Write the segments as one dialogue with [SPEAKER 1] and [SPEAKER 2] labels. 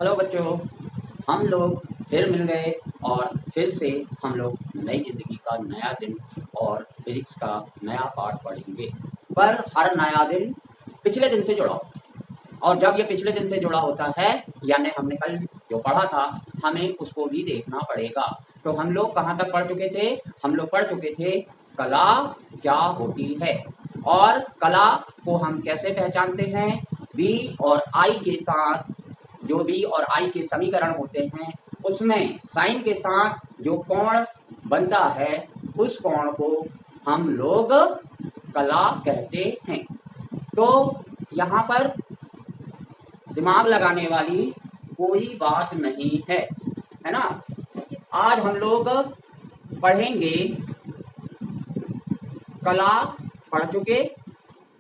[SPEAKER 1] Hello बच्चों, हम लोग फिर मिल गए और फिर से हम लोग नई ज़िंदगी का नया दिन और फिजिक्स का नया पाठ पढ़ेंगे। पर हर नया दिन पिछले दिन से जुड़ा होता है और जब ये पिछले दिन से जुड़ा होता है यानी हमने कल जो पढ़ा था हमें उसको भी देखना पड़ेगा। तो हम लोग कहाँ तक पढ़ चुके थे? हम लोग पढ़ चुके थे कला क्या होती है और कला को हम कैसे पहचानते हैं। बी और आई के साथ जो बी और आई के समीकरण होते हैं उसमें साइन के साथ जो कोण बनता है उस कोण को हम लोग कला कहते हैं। तो यहाँ पर दिमाग लगाने वाली कोई बात नहीं है ना। आज हम लोग पढ़ेंगे कला, पढ़ चुके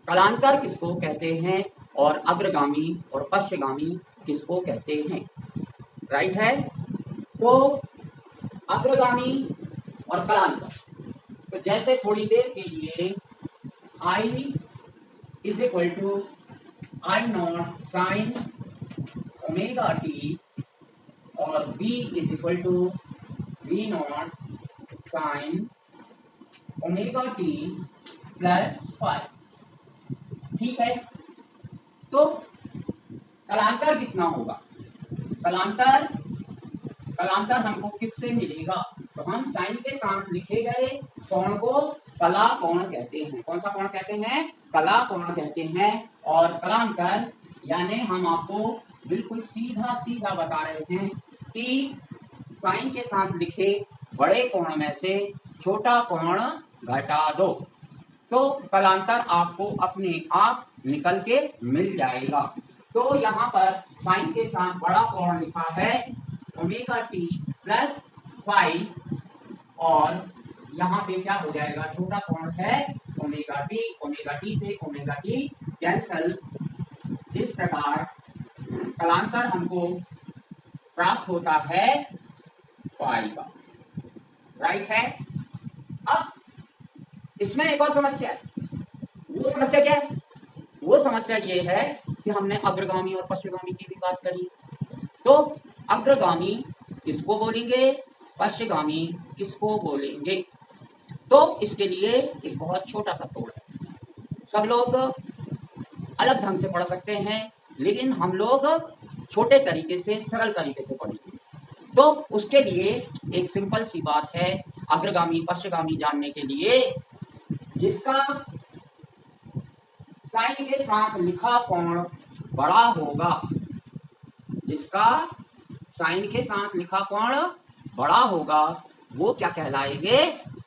[SPEAKER 1] कलांतर किसको कहते हैं और अग्रगामी और पश्चगामी किसको कहते हैं। राइट है। तो अग्रगामी और कलांतर, तो जैसे थोड़ी देर के लिए I is equal to I naught sine omega T और B is equal to V naught sine omega T plus 5। ठीक है। तो कलांतर कितना होगा? कलांतर हमको किससे मिलेगा? तो हम साइन के साथ लिखे गए कोण को कला कोण कहते हैं। कौन सा कोण कहते हैं? कला कोण कहते हैं। और कलांतर यानी हम आपको बिल्कुल सीधा सीधा बता रहे हैं कि साइन के साथ लिखे बड़े कोण में से छोटा कोण घटा दो तो कलांतर आपको अपने आप निकल के मिल जाएगा। तो यहाँ पर साइन के साथ बड़ा कोण लिखा है ओमेगा टी प्लस 5 और यहाँ पे क्या हो जाएगा? छोटा कोण है ओमेगा टी से ओमेगा टी कैंसल। इस प्रकार कलांतर हमको प्राप्त होता है पाई का। राइट है। अब इसमें एक और समस्या है। वो समस्या क्या है? वो समस्या ये है कि हमने अग्रगामी और पश्चगामी की भी बात करी। तो अग्रगामी किसको बोलेंगे, पश्चगामी किसको बोलेंगे? तो इसके लिए एक बहुत छोटा सा तोड़ है। सब लोग अलग ढंग से पढ़ सकते हैं लेकिन हम लोग छोटे तरीके से सरल तरीके से पढ़ेंगे। तो उसके लिए एक सिंपल सी बात है, अग्रगामी पश्चगामी जानने के लिए जिसका साइन के साथ लिखा कोण बड़ा होगा, जिसका साइन के साथ लिखा कोण बड़ा होगा वो क्या कहलाएंगे?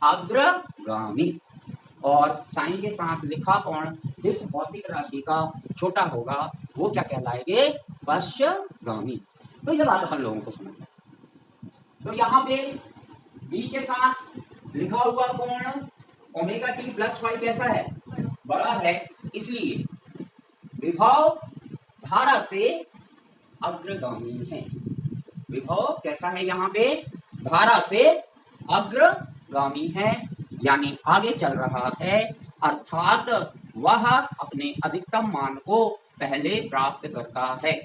[SPEAKER 1] अग्रगामी। और साइन के साथ लिखा कोण जिस भौतिक राशि का छोटा होगा वो क्या कहलाएंगे? पश्चगामी। तो ये बात अपन लोगों को समझ में। तो यहाँ पे बी के साथ लिखा हुआ कोण ओमेगा टी प्लस 5 कैसा है? बड़ा है। इसलिए विभव धारा से अग्रगामी है। विभव कैसा है? यहाँ पे धारा से अग्रगामी है यानी आगे चल रहा है, अर्थात वह अपने अधिकतम मान को पहले प्राप्त करता है।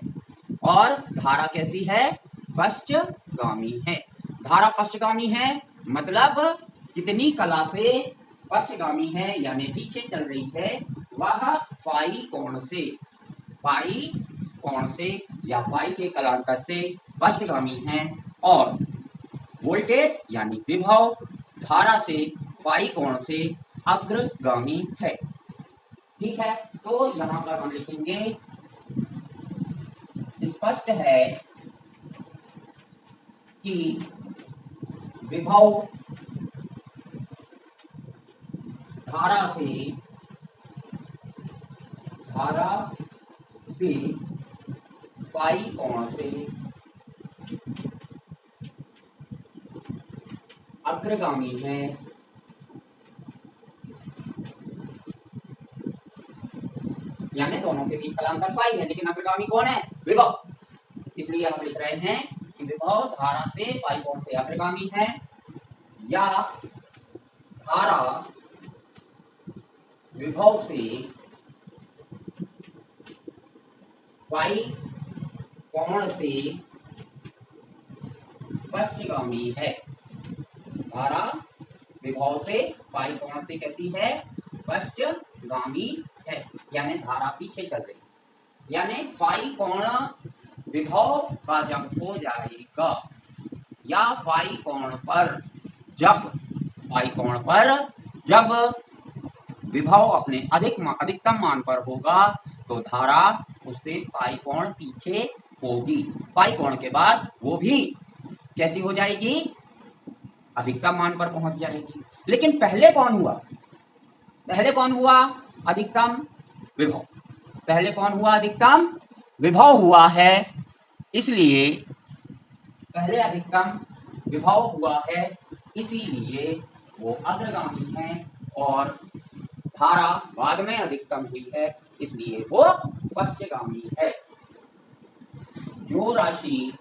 [SPEAKER 1] और धारा कैसी है? पश्चगामी है। धारा पश्चगामी है मतलब कितनी कला से पश्चगामी है यानी पीछे चल रही है, वह फाई कोण से या फाई के कलांतर से पश्चगामी है। और वोल्टेज यानी विभव धारा से फाई कोण से अग्रगामी है। ठीक है। तो यहाँ पर हम लिखेंगे स्पष्ट है कि विभव धारा से फाई कोण से अग्रगामी है। यानी दोनों के बीच कलांतर फाई है लेकिन अग्रगामी कौन है? विभव। इसलिए हम लिख रहे हैं कि विभव धारा से फाई कोण से अग्रगामी है या धारा विभव से फाई कोण से पश्चगामी है। धारा विभव से पाई कोण से कैसी है, पश्चगामी है, यानी धारा पीछे चल रही है। यानी फाई कोण विभव का जब हो जाएगा, या फाई कोण पर जब विभव अपने अधिकतम मान पर होगा तो धारा उससे पाई कोण पीछे होगी। पाई कोण के बाद वो भी कैसी हो जाएगी, अधिकतम मान पर पहुंच जाएगी। लेकिन पहले कौन हुआ अधिकतम विभव, अधिकतम विभव हुआ है, इसलिए पहले अधिकतम विभव हुआ है, इसीलिए वो अग्रगामी है, और धारा बाद में अधिकतम हुई है, इसलिए वो पश्चगामी है। जो राशि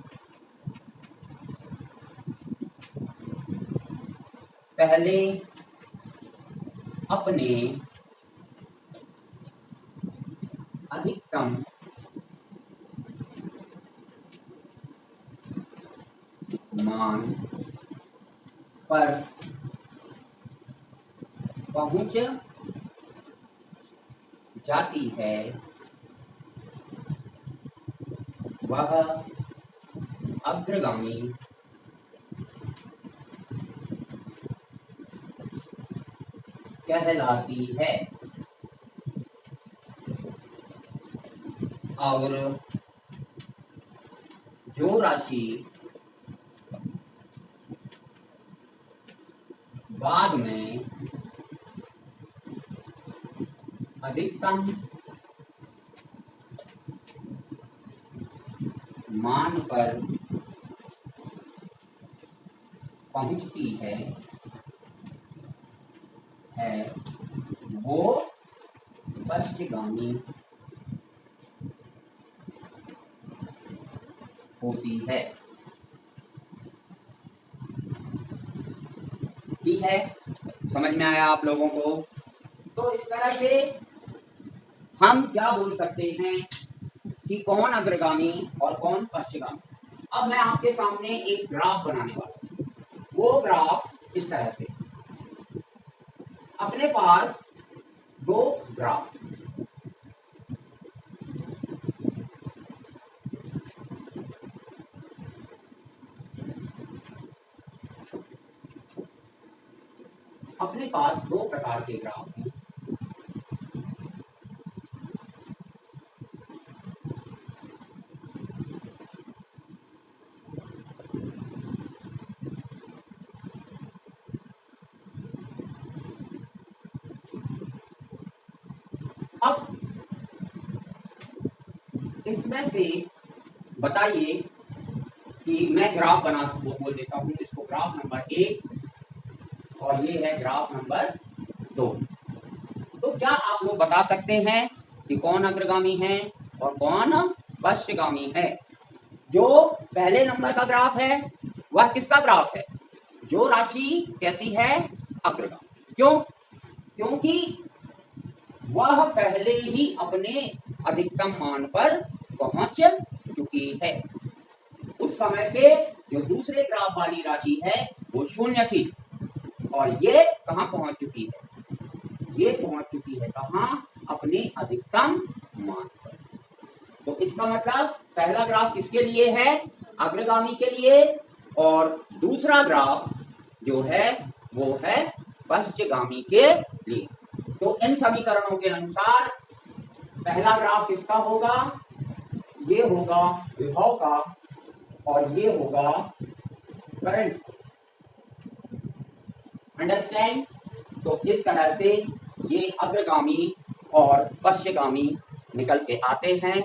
[SPEAKER 1] पहले अपने अधिकतम मान पर पहुंच जाती है वह अग्रगामी कहलाती है, और जो राशि बाद में अधिकतम मान पर पहुंचती है वो पश्चगामी होती है। ठीक है, समझ में आया आप लोगों को? तो इस तरह से हम क्या बोल सकते हैं कि कौन अग्रगामी और कौन पश्चगामी। अब मैं आपके सामने एक ग्राफ बनाने वाला हूं। वो ग्राफ इस तरह से, अपने पास दो ग्राफ, अपने पास दो प्रकार के ग्राफ हैं। अब इसमें से बताइए कि मैं ग्राफ बना बोल देता हूं, इसको ग्राफ नंबर 1 और ये है ग्राफ नंबर 2। तो क्या आप लोग बता सकते हैं कि कौन अग्रगामी है और कौन पश्चगामी है? जो पहले नंबर का ग्राफ है वह किसका ग्राफ है? जो राशि कैसी है, अग्रगामी। क्यों? क्योंकि वह पहले ही अपने अधिकतम मान पर पहुंच चुकी है। उस समय पे जो दूसरे ग्राफ वाली राशि है वो 0 थी, और ये कहां पहुंच चुकी है? ये पहुंच चुकी है कहां? अपने अधिकतम मान पर। तो इसका मतलब पहला ग्राफ किसके लिए है? अग्रगामी के लिए, और दूसरा ग्राफ जो है वो है पश्चगामी के लिए। तो इन समीकरणों के अनुसार पहला ग्राफ किसका होगा? ये होगा विभव का, और ये होगा करंट। अंडरस्टैंड? तो इस तरह से ये अग्रगामी और पश्चगामी निकल के आते हैं,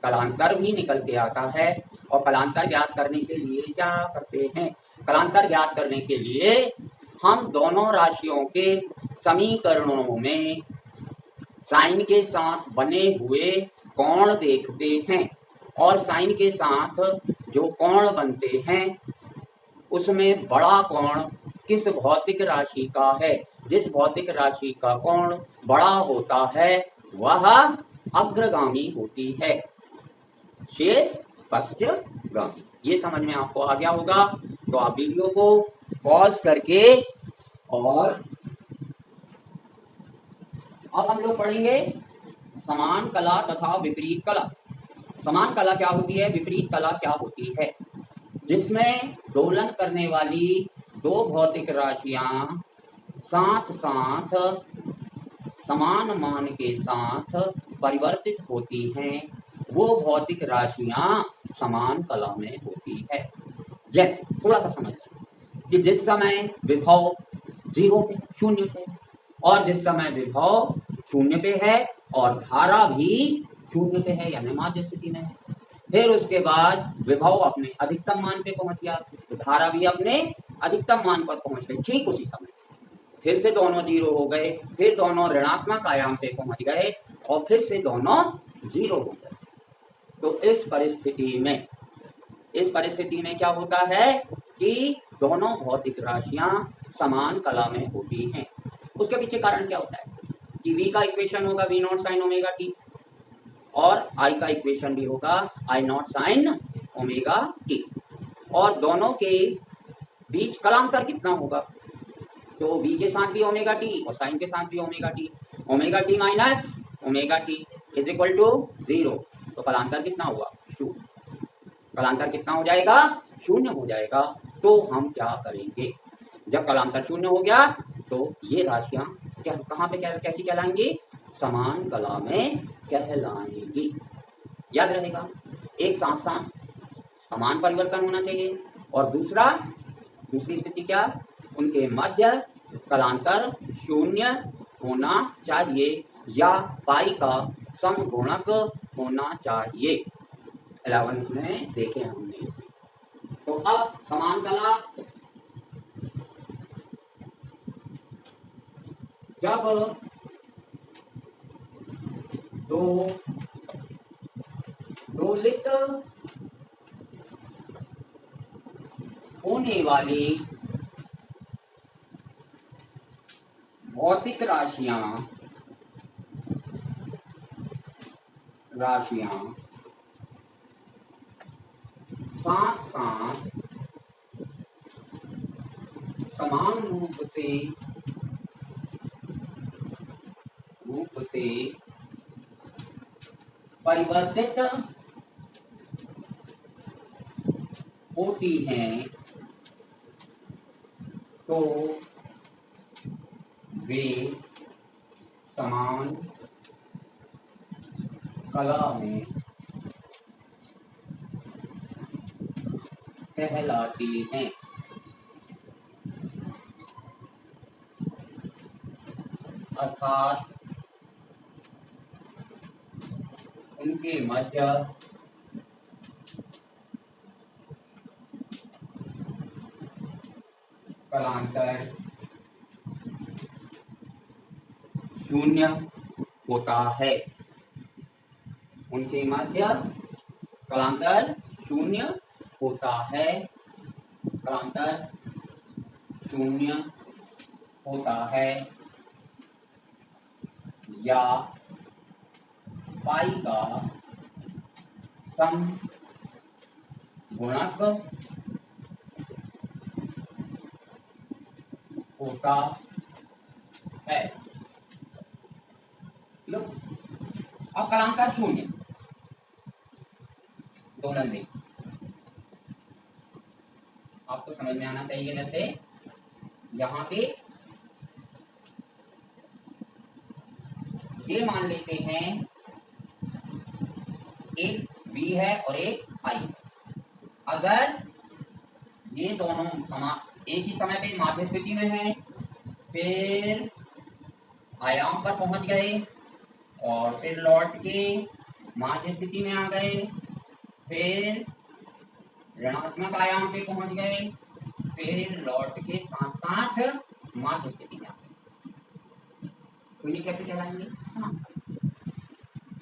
[SPEAKER 1] कलांतर भी निकल के आता है। और कलांतर ज्ञात करने के लिए क्या करते हैं? कलांतर ज्ञात करने के लिए हम दोनों राशियों के समीकरणों में साइन के साथ बने हुए कोण देखते हैं, और साइन के साथ जो कोण बनते हैं उसमें बड़ा कोण किस भौतिक राशि का है? जिस भौतिक राशि का कोण बड़ा होता है वह अग्रगामी होती है, शेष पश्चगामी। ये समझ में आपको आ गया होगा, तो आप वीडियो को पॉज करके और अब हम लोग पढ़ेंगे समान कला तथा विपरीत कला। समान कला क्या होती है, विपरीत कला क्या होती है? जिसमें दोलन करने वाली दो भौतिक राशियां साथ साथ समान मान के साथ परिवर्तित होती हैं, वो भौतिक राशियां समान कला में होती है। जैसे थोड़ा सा समझ लें कि जिस समय विभव 0 पे, 0 पे, और जिस समय विभव 0 पे है और धारा भी 0 पे है, यानी माध्य स्थिति में है, फिर उसके बाद विभव अपने अधिकतम मान पे पहुंच गया तो धारा भी अपने अधिकतम मान पर पहुंच गई। ठीक उसी समय फिर से दोनों 0 हो गए, फिर दोनों ऋणात्मक आयाम पे पहुंच गए और फिर से दोनों 0 हो गए। तो इस परिस्थिति में क्या होता है कि दोनों भौतिक राशियां समान कला में होती हैं। उसके पीछे कारण क्या होता है कि V का इक्वेशन होगा V not sine omega T और I का इक्वेशन भी होगा I not sine omega T, और दोनों के बीच कलांतर कितना होगा, तो V के साथ भी ओमेगा टी और साइन के साथ भी omega t minus omega t is equal to 0। तो कलांतर कितना हुआ, 0। कलांतर कितना हो जाएगा, 0 हो जाएगा। तो हम क्या करेंगे, जब कलांतर 0 हो गया तो ये राशियां क्या कहाँ पे कैसी कहलाएंगी, समान कला में कहलाएंगी। याद रहेगा, एक साथ साथ समान परिवर्तन होना चाहिए और दूसरी स्थिति क्या, उनके मध्य कलांतर 0 होना चाहिए या पाई का समगुणक होना चाहिए। 11th में देखे हमने। तो अब समान कला, जब दो दोलित होने वाली भौतिक राशियां साथ साथ समान रूप से परिवर्तित होती हैं, तो वे समान कला में कहलाती हैं। अर्थात उनके मध्य कलांतर 0 होता है। उनके मध्य कलांतर 0 होता है, कलांतर 0 होता है या पाई का समगुणक होता है। लो, अब कलांतर 0 दोलन दें, आपको समझ में आना चाहिए। वैसे यहाँ पे ये मान लेते हैं एक V है और एक I है। अगर ये दोनों एक ही समय पे माध्य स्थिति में है, फिर आयाम पर पहुंच गए और फिर लौट के माध्य स्थिति में आ गए, फिर ऋणात्मक आयाम पे पहुंच गए, फिर लौट के साथ साथ माध्य स्थिति में आ गए, तो ये कैसे कहलाएंगे, समान।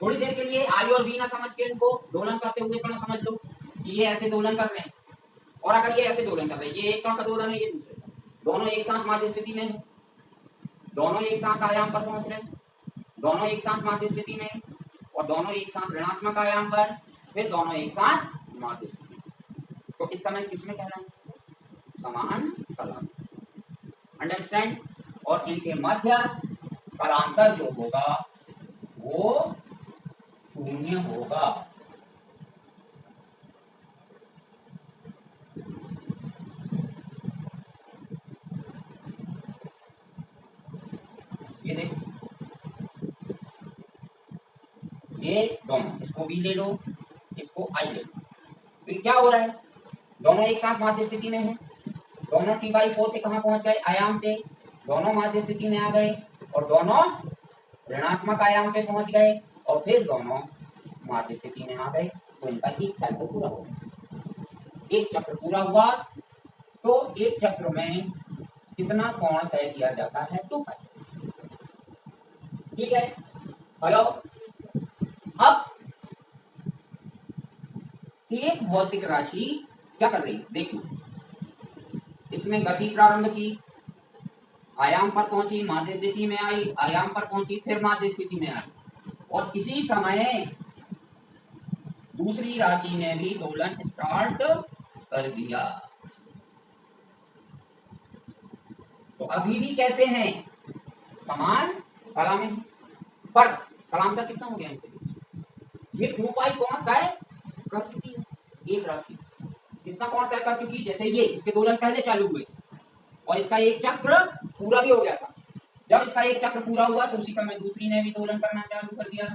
[SPEAKER 1] थोड़ी देर के लिए आई और वी ना समझ के इनको दोलन करते हुए थोड़ा समझ लो कि ये ऐसे दोलन कर रहे हैं, और अगर ये ऐसे दोलन कर रहे हैं, ये एक का दोलन है, ये दूसरे का, दोनों एक साथ माध्य स्थिति में है, दोनों एक साथ आयाम पर पहुंच रहे, दोनों एक साथ माध्य स्थिति में, और दोनों एक साथ ऋणात्मक आयाम पर, फिर दोनों एक साथ माध्य स्थिति। तो इस समय किसमें कहलाएंगे? समान कला। अंडरस्टैंड? और इनके मध्य कलांतर जो होगा वो शून्य होगा। ये देखो, ये दोनों, इसको भी ले लो, इसको आई ले लो। तो क्या हो रहा है? दोनों एक साथ माध्य स्थिति में है, दोनों T/4 पे कहाँ पहुंच गए? आयाम पे। दोनों माध्य स्थिति में आ गए और दोनों ऋणात्मक आयाम पे पहुंच गए और फिर दोनों माध्य स्थिति में आ गए। तो इनका एक साइकिल पूरा हो गया, एक चक्र पूरा हुआ। तो एक चक्र में कितना कोण तय किया जाता है? 2π। ठीक है, हेलो। अब एक भौतिक राशि क्या कर रही है? देखो, इसने गति प्रारंभ की, आयाम पर पहुंची, माध्य स्थिति में आई, आयाम पर पहुंची, फिर माध्य स्थिति में आई, और इसी समय दूसरी राशि ने भी दोलन स्टार्ट कर दिया। तो अभी भी कैसे हैं? समान कला में, पर कलांतर कितना हो गया इनके बीच? ये 2π कोण तय कर चुकी है एक राशि। कितना कोण तय कर चुकी? जैसे ये इसके दोलन पहले चालू हुए और इसका एक चक्र पूरा भी हो गया था। जब इसका एक चक्र पूरा हुआ तो उसी समय दूसरी ने भी दोलन करना चालू कर दिया।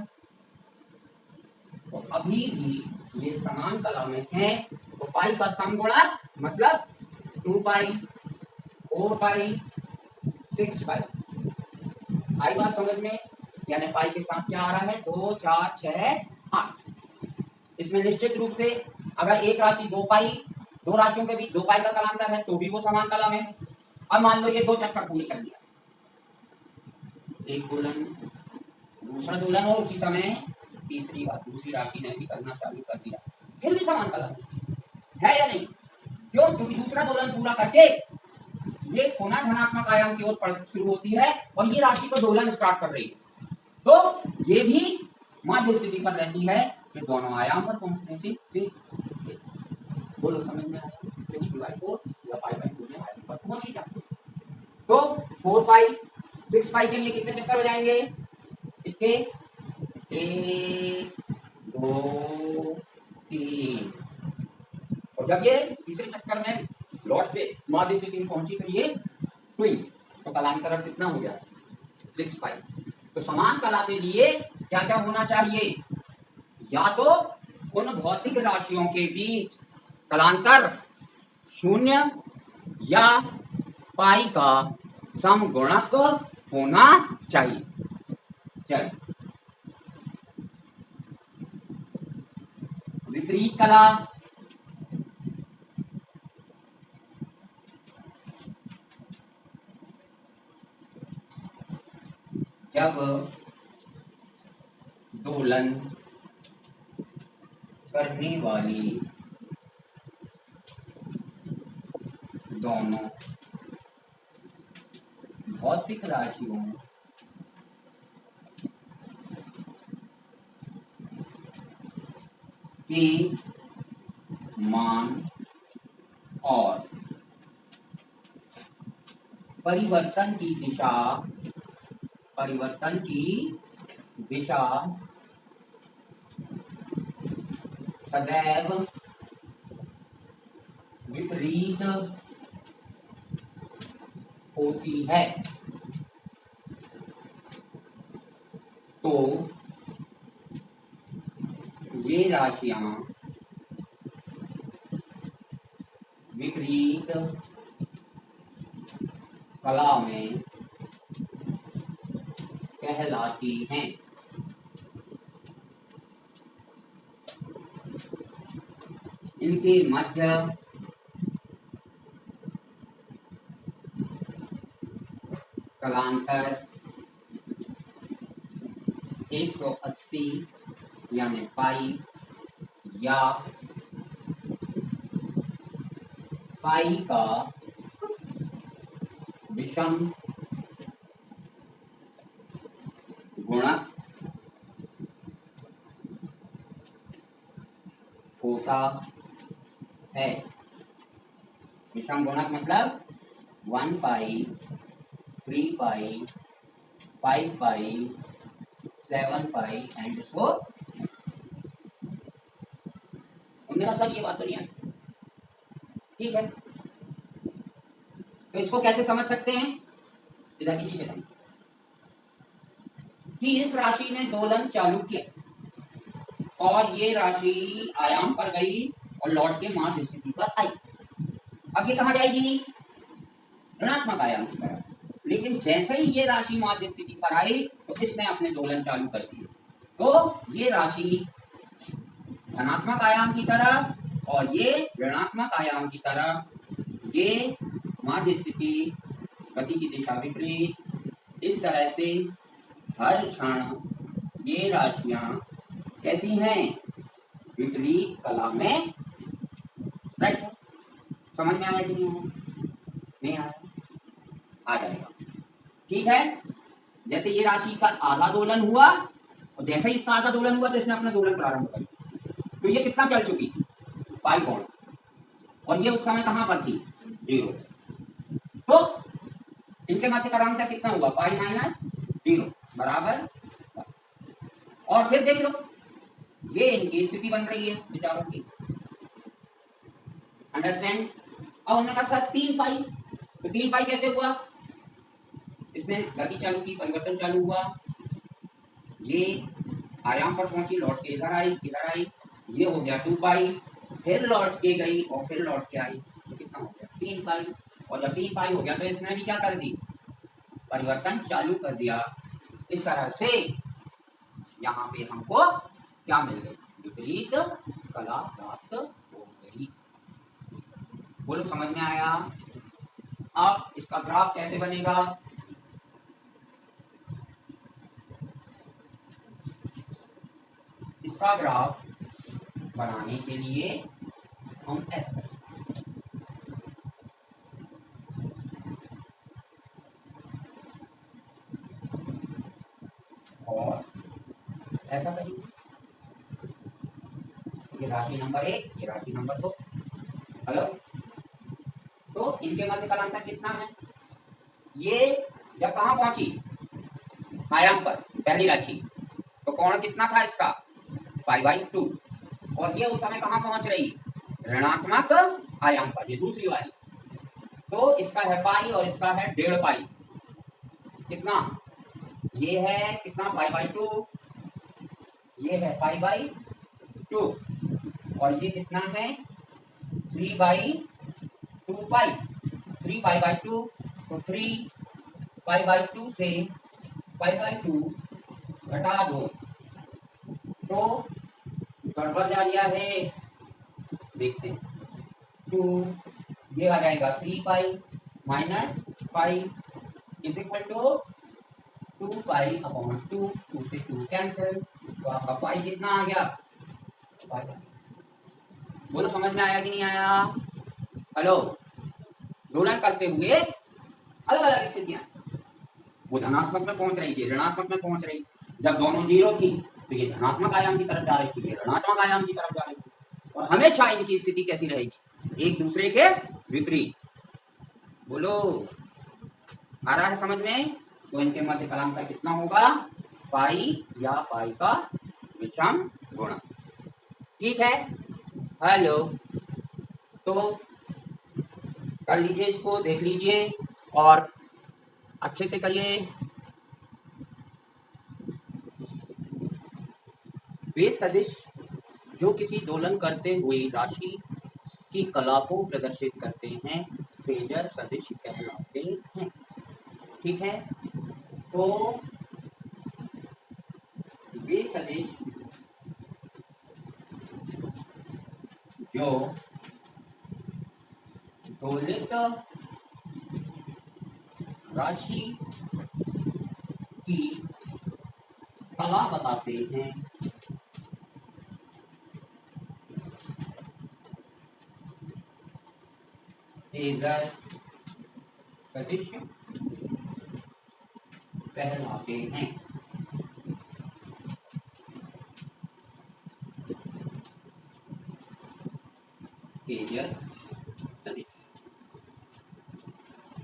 [SPEAKER 1] तो अभी भी ये समान कला में है। तो पाई का समगुणक मतलब 2π, 4π, 6π। आई बात समझ में? यानी पाई के साथ क्या आ रहा है? 2, 4, 6, 8। इसमें निश्चित रूप से अगर एक राशि 2π, दो राशियों के बीच 2π का कलांतर है तो भी वो समान कला में है। अब मान लो ये दो चक्कर पूरे कर लिया, एक दोलन, दूसरा दोलन, और उसी समय तीसरी बार दूसरी राशि ने भी करना चालू कर दिया, फिर भी समान कला है या नहीं? क्यों? क्योंकि दूसरा दोलन पूरा करके ये पुनः धनात्मक आयाम की ओर बढ़ शुरू होती है और ये राशि को दोलन स्टार्ट कर रही है। तो ये भी माध्य स्थिति पर रहती है, फिर दोनों आयाम पर पहुंचते हैं। फिर बोलो, समझ में आया? क्योंकि T/4 या π/2 में आयाम पर पहुंच ही जाते हैं। तो 4π, 6π के लिए कितने चक्कर हो जाएंगे? इसके 1, 2, 3। और जब ये तीसरे चक्कर में लौट के माध्य स्थिति में पहुंची तो ये हुई, तो कलांतर कितना हो गया? 6π। तो समान कला के लिए क्या क्या होना चाहिए? या तो उन भौतिक राशियों के बीच कलांतर शून्य या पाई का समगुणक होना चाहिए। चलिए, विपरीत कला। जब दोलन करने वाली दोनों भौतिक राशियों के मान और परिवर्तन की दिशा सदैव विपरीत होती है, तो ये राशियां विपरीत कला में कहलाती हैं। इनके मध्य कलांतर 180 यानी पाई या पाई का विषम गुणक होता है। विषम गुणक मतलब 1 पाई, 3 पाई, 5 पाई, 7 पाई एंड सो। उन्होंने कहा सर ये बात तो नहीं है। ठीक है, तो इसको कैसे समझ सकते हैं? इधर इसी से समझ कि इस राशि ने दोलन चालू किया और ये राशि आयाम पर गई और लौट के माध्य स्थिति पर आई। अब ये कहाँ जाएगी? ऋणात्मक आयाम की तरफ। लेकिन जैसे ही ये राशि माध्य स्थिति पर आई तो इसने अपने दोलन चालू कर दिए, तो ये राशि धनात्मक आयाम की तरफ और ये ऋणात्मक आयाम की तरफ, ये माध्य स्थिति, गति की दिशा विपरीत। इस तरह से हर क्षण ये राशियां कैसी हैं? विपरीत कला में। राइट, समझ में आया कि नहीं आया? नहीं आया? आ जाएगा। ठीक है, जैसे ये राशि का आधा दोलन हुआ और जैसे ही इसका आधा दोलन हुआ तो इसने अपना दोलन प्रारंभ कर दिया। तो ये कितना चल चुकी थी? पाई कोण, और ये उस समय कहां पर थी? 0। तो इनके मध्य का अंतर कितना हुआ? पाई माइनस 0 बराबर। और फिर देख लो, ये इनकी स्थिति बन रही है विचारों की। अंडरस्टैंड? अब उन्होंने कहा सर 3 पाई, तो 3 पाई कैसे हुआ? इसने गति चालू की, परिवर्तन चालू हुआ, ये आयाम पर पहुंची, लौट के इधर आई, इधर आई, ये हो गया 2 पाई, फिर लौट के गई और फिर लौट के आई, तो कितना हो गया? 3 पाई। और जब 3 पाई हो गया तो इसने भी क्या कर दी? परिवर्तन चालू कर दिया। इस तरह से यहाँ पे हमको क्या मिल गई? विपरीत कला प्राप्त हो गई। बोलो समझ में आया? अब इसका ग्राफ कैसे बनेगा? इसका ग्राफ बनाने के लिए हम ऐसा करें, और ऐसा करेंगे। ये राशि नंबर 1, ये राशि नंबर 2। हेलो, तो इनके मध्य का अंतर कितना है? ये जब कहां पहुंची? आयाम पर, पहली राशि, तो कोण कितना था इसका? π/2। और ये उस समय कहां पहुंच रही? ऋणात्मक आयाम पर, ये दूसरी वाली। तो इसका है पाई और इसका है 1.5 पाई। कितना? ये है कितना? π/2, ये है π/2 और ये कितना है? 3/2 पाई। 3π/2, तो 3π/2 से π/2 घटा दो तो गड़बड़ जा रहा है, देखते हैं। 2, ये आ जाएगा 3 pi minus pi is equal to 2 pi upon 2, 2 से 2 कैंसिल, तो आपका पाई कितना आ गया? पाई। बोलो समझ में आया कि नहीं आया? हेलो, दोलन करते हुए अलग अलग स्थितियां, वो धनात्मक में पहुंच रही थी, ऋणात्मक में पहुंच रही। जब दोनों 0 थी तो ये धनात्मक आयाम की तरफ जा रही थी, ये ऋणात्मक आयाम की तरफ जा रही थी। और हमेशा इनकी स्थिति कैसी रहेगी? एक दूसरे के विपरीत। बोलो आ रहा है समझ में? तो इनके मध्य कलांतर कितना होगा? पाई या पाई का विषम गुणक। ठीक है, हेलो, तो कर लीजिए, इसको देख लीजिए और अच्छे से करिए। वे सदिश जो किसी दोलन करते हुए राशि की कला को प्रदर्शित करते हैं फेजर सदिश कहलाते हैं। ठीक है, तो वे सदिश जो दोलित राशि की कला बताते हैं फेजर सदिश कहलाते हैं। फेजर सदिश।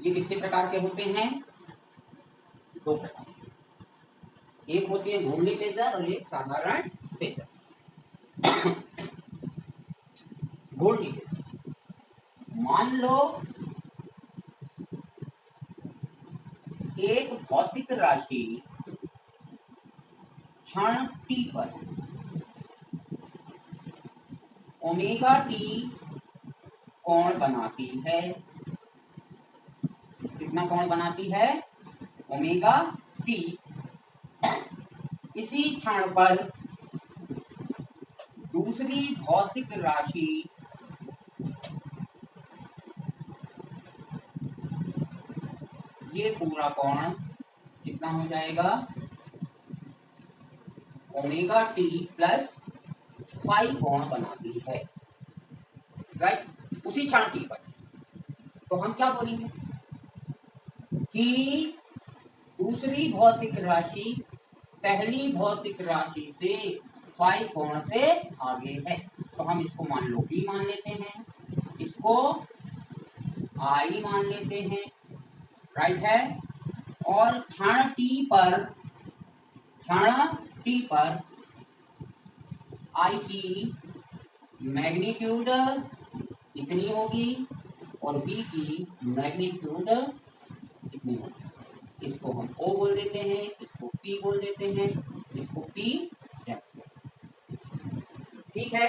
[SPEAKER 1] ये कितने प्रकार के होते हैं? दो प्रकार। एक होती है घूर्णी फेजर और एक साधारण फेजर। घूर्णी फेजर, मान लो एक भौतिक राशि क्षण t पर ओमेगा टी कोण बनाती है। कितना कोण बनाती है? Omega T. इसी क्षण पर दूसरी भौतिक राशि ये पूरा कोण कितना हो जाएगा? ओमेगा टी प्लस फाई कोण बनाती है, राइट? उसी क्षण टी पर। तो हम क्या बोलेंगे कि दूसरी भौतिक राशि पहली भौतिक राशि से फाई कोण से आगे है। तो हम इसको मान लो b मान लेते हैं, इसको I मान लेते हैं, राइट है। और क्षण t पर I की मैग्नीट्यूड इतनी होगी और b की मैग्नीट्यूड इतनी होगी। इसको हम O बोल देते हैं, इसको P बोल देते हैं, इसको P डैश। ठीक है।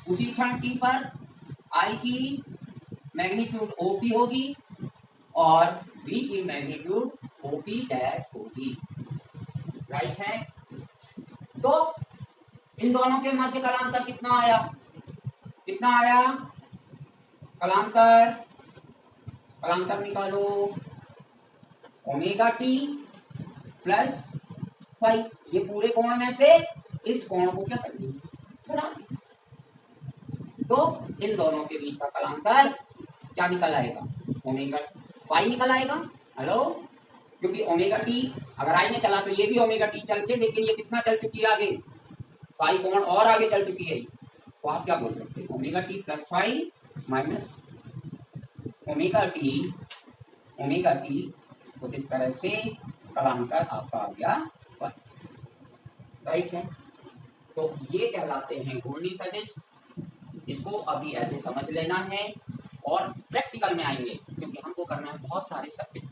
[SPEAKER 1] उसी क्षण t पर I की मैग्नीट्यूड OP होगी और V की मैग्नीट्यूड OP डैश होगी, राइट है। तो इन दोनों के मध्य कलांतर कितना आया? कितना आया कलांतर? कलांतर निकालो, ओमेगा टी प्लस फाई। ये पूरे कोण में से इस कोण को क्या कर घटा। तो इन दोनों के बीच का कलांतर क्या निकल आएगा? ओमेगा फाई निकल आएगा। हेलो, क्योंकि ओमेगा टी अगर आई में चला तो ये भी ओमेगा टी चल के, लेकिन ये कितना चल चुकी है आगे? फाई कोण और आगे चल चुकी है। तो आप क्या बोल सकते हैं? Omega T plus phi minus omega t. तो इस तरह से कलांतर आपका आ गया, राइट है। तो ये कहलाते हैं घूर्णी सदिश। इसको अभी ऐसे समझ लेना है और प्रैक्टिकल में आएंगे, क्योंकि हमको करना है बहुत सारे सर्किट,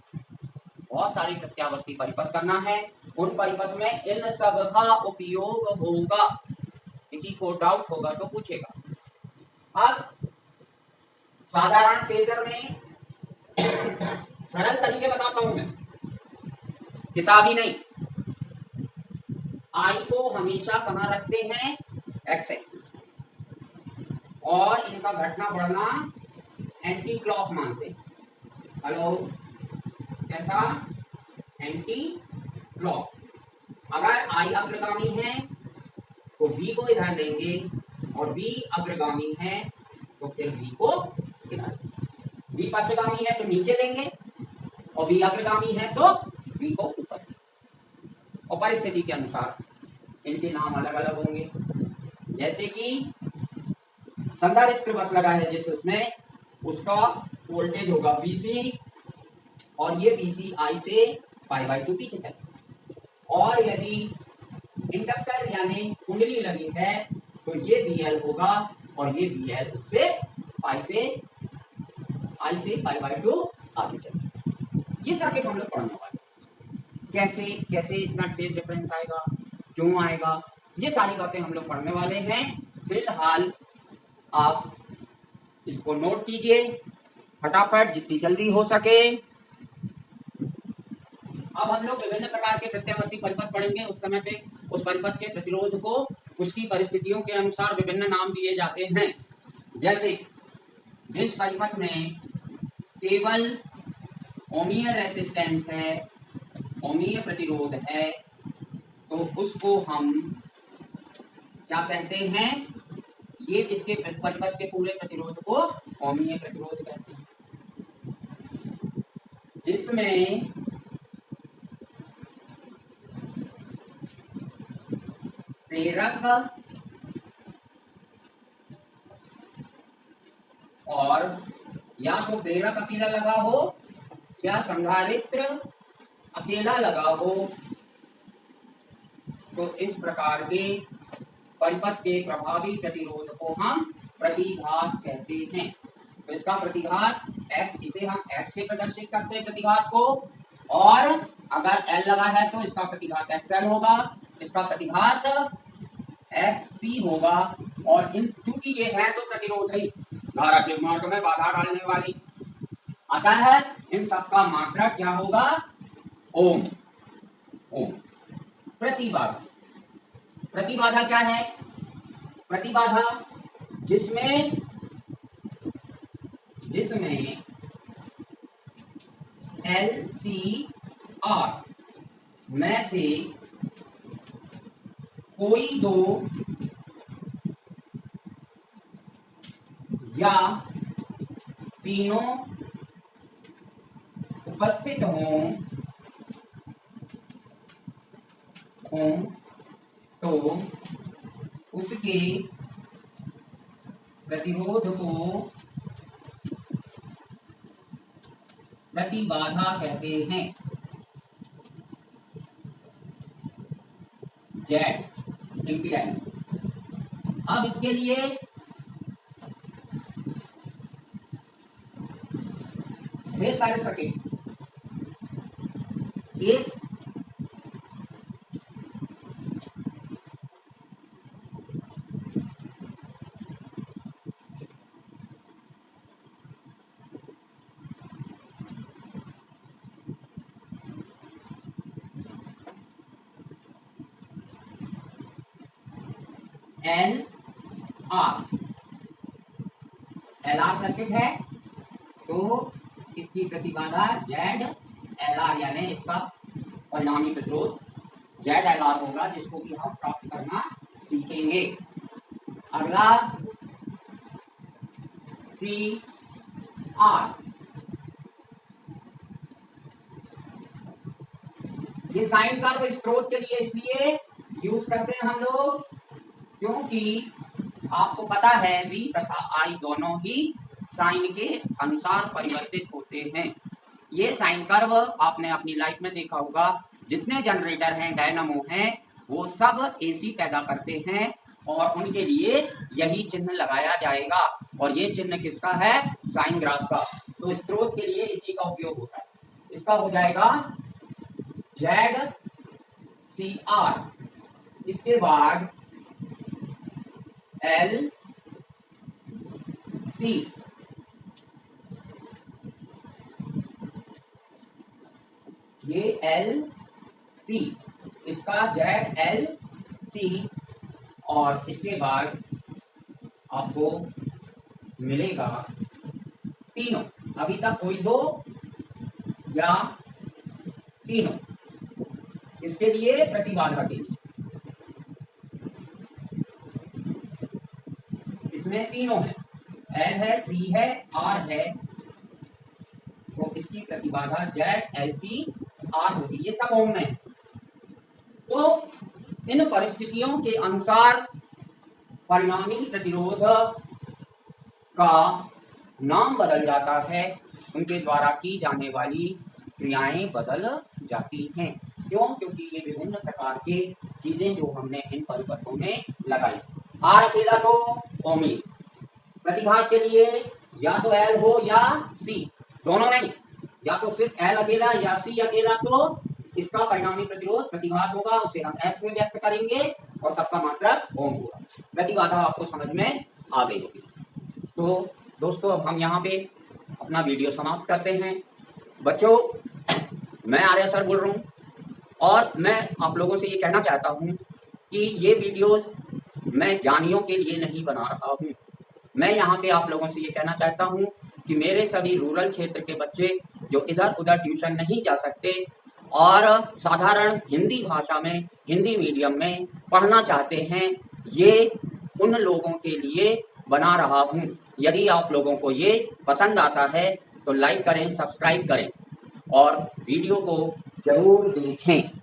[SPEAKER 1] बहुत सारे प्रत्यावर्ती परिपथ करना है। उन परिपथ में इन सब का उपयोग होगा। किसी को डाउट होगा तो पूछेगा। अब साधारण फेजर में सरल तरीके बताता हूं मैं, किताबी नहीं। आई को हमेशा कहां रखते हैं? X axis. और इनका घटना बढ़ना एंटी क्लॉक मानते हैं। हेलो, कैसा? Anti clock. अगर आई अग्रगामी है तो बी को इधर लेंगे, और बी अग्रगामी है तो फिर बी को इधर। बी पश्चगामी है तो नीचे लेंगे, और बी अग्रगामी है तो बी को ऊपर। और परिस्थिति के अनुसार इनके नाम अलग अलग होंगे। जैसे कि संधारित्र बस लगा है जिस उसमें, उसका वोल्टेज होगा बीसी, और ये बीसी आई से π/2 पीछे चले। और यदि इंडक्टर यानी कुंडली लगी है तो ये बीएल होगा, और ये बीएल उससे आई से π/2 आगे चले। ये सर्किट हम लोग पढ़ने वाले। कैसे कैसे इतना फेज डिफरेंस आएगा, क्यों आएगा, ये सारी बातें हम लोग पढ़ने वाले हैं। फिलहाल आप इसको नोट कीजिए फटाफट, जितनी जल्दी हो सके। अब हम लोग विभिन्न प्रकार के प्रत्यावर्ती परिपथ पढ़ेंगे। उस समय पे उस परिपथ के प्रतिरोध को उसकी परिस्थितियों के अनुसार विभिन्न नाम दिए जाते हैं। जैसे जिस परिपथ में केवल ओमीय रेसिस्टेंस है, ओमीय प्रतिरोध है, तो उसको हम क्या कहते हैं? ये इसके परिपथ के पूरे प्रतिरोध को ओमीय प्रतिरोध कहते हैं। जिसमें प्रेरक और या तो प्रेरक अकेला लगा हो या संधारित्र अकेला लगा हो, तो इस प्रकार के परिपथ के प्रभावी प्रतिरोध को हम प्रतिघात कहते हैं। तो इसका प्रतिघात x, इसे हम x से प्रदर्शित करते हैं प्रतिघात को, और अगर L लगा है तो इसका प्रतिघात XL होगा, इसका प्रतिघात XC होगा। और इन क्योंकि ये है तो प्रतिरोध ही धारा के मार्ग में बाधा डालने वाली, अतः इन सबका मात्रक क्या होगा? ओम। ओम। प्रतिबाधा, प्रतिबाधा क्या है? प्रतिबाधा जिसमें LCR में से कोई दो या तीनों उपस्थित हों तो उसके प्रतिरोध को प्रतिबाधा कहते हैं। Z impedance. अब इसके लिए ढेर सारे सर्किट, एक LR सर्किट है, तो इसकी प्रतिबाधा ZLR यानी इसका परिणामी प्रतिरोध ZLR होगा, जिसको कि हम प्राप्त करना सीखेंगे। अगला CR, ये साइन कर्व स्रोत के लिए इसलिए यूज करते हैं हम लोग क्योंकि आपको पता है V तथा I दोनों ही साइन के अनुसार परिवर्तित होते हैं। ये साइन कर्व आपने अपनी लाइफ में देखा होगा, जितने जनरेटर हैं, डायनामो हैं, वो सब AC पैदा करते हैं और उनके लिए यही चिन्ह लगाया जाएगा। और ये चिन्ह किसका है? साइन ग्राफ का। तो स्रोत के लिए इसी का उपयोग होता है। इसका हो जाएगा ZCR, इसके बाद LC, ये LC, इसका ZLC, और इसके बाद आपको मिलेगा तीनों। अभी तक कोई दो या तीनों, इसके लिए प्रतिबाधा के लिए इसमें तीनों है, L है, C है, R है, तो इसकी प्रतिबाधा ZLCR होगी। ये सब ओम में। तो इन परिस्थितियों के अनुसार परिणामी प्रतिरोध का नाम बदल जाता है, उनके द्वारा की जाने वाली क्रियाएं बदल जाती हैं। क्यों? क्योंकि ये विभिन्न प्रकार के चीजें जो हमने इन परिपथों में लगाई। R अकेला तो ओमी, प्रतिघात के लिए या तो L हो या C, दोनों नहीं, या तो सिर्फ L अकेला या C अकेला, तो इसका परिणामी प्रतिरोध प्रतिघात होगा, उसे हम X में व्यक्त करेंगे और सबका मात्रक ओम होगा। प्रतिबाधा आपको समझ में आ गई होगी। तो दोस्तों, अब हम यहाँ पे अपना वीडियो समाप्त करते हैं। बच्चों, मैं आर्य सर बोल रहा हूँ और मैं आप लोगों से ये कहना चाहता हूँ कि ये वीडियोस मैं ज्ञानियों के लिए नहीं बना रहा हूँ। मैं यहाँ पे आप लोगों से ये कहना चाहता हूँ कि मेरे सभी रूरल क्षेत्र के बच्चे जो इधर उधर ट्यूशन नहीं जा सकते और साधारण हिंदी भाषा में, हिंदी मीडियम में पढ़ना चाहते हैं, ये उन लोगों के लिए बना रहा हूँ। यदि आप लोगों को ये पसंद आता है तो लाइक करें, सब्सक्राइब करें और वीडियो को जरूर देखें।